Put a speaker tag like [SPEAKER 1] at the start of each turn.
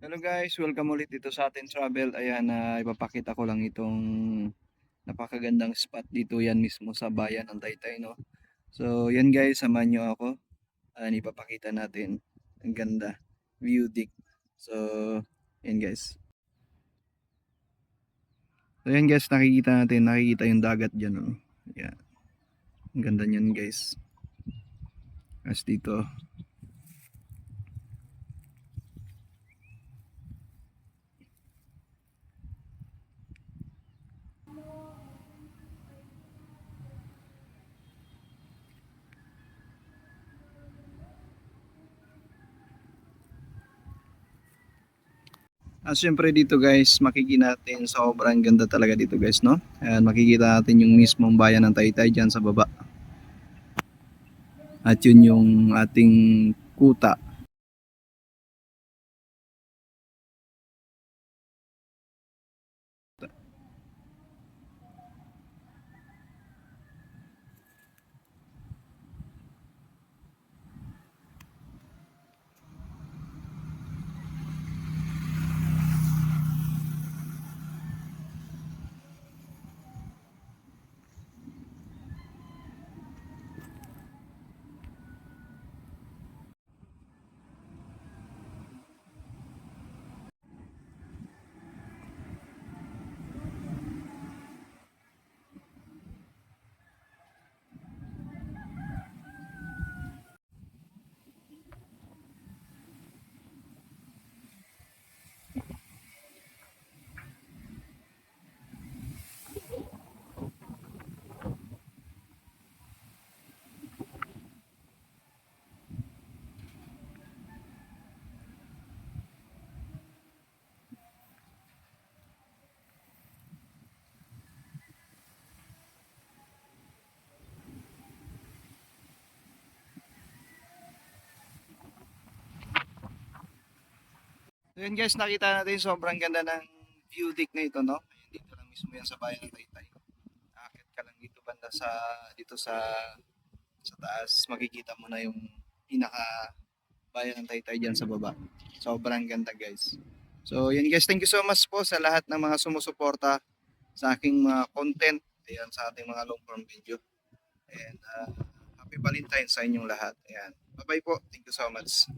[SPEAKER 1] Hello guys, welcome ulit dito sa atin travel. Ayan, ipapakita ko lang itong napakagandang spot dito yan mismo sa bayan ng Taytay, no? So, yan guys, samahan nyo ako. Ipapakita natin. Ang ganda. View deck. So, yan guys. So, yan guys, nakikita yung dagat dyan, no? Yan. Ang ganda niyan guys. As dito. Syempre dito guys, makikita natin sobrang ganda talaga dito guys, no? Ayan, makikita natin yung mismong bayan ng Taytay dyan sa baba. At yun yung ating kuta. So yun guys, nakita natin sobrang ganda ng view deck na ito, no? Ayan, dito lang mismo yan sa bayan ng Taytay. Akit ka lang dito banda dito sa taas, makikita mo na yung pinaka bayan ng Taytay diyan sa baba. Sobrang ganda guys. So yun guys, thank you so much po sa lahat ng mga sumusuporta sa aking mga content. Ayan, sa ating mga long form video. And happy Valentine's sa inyong lahat. Ayan. Bye bye po. Thank you so much.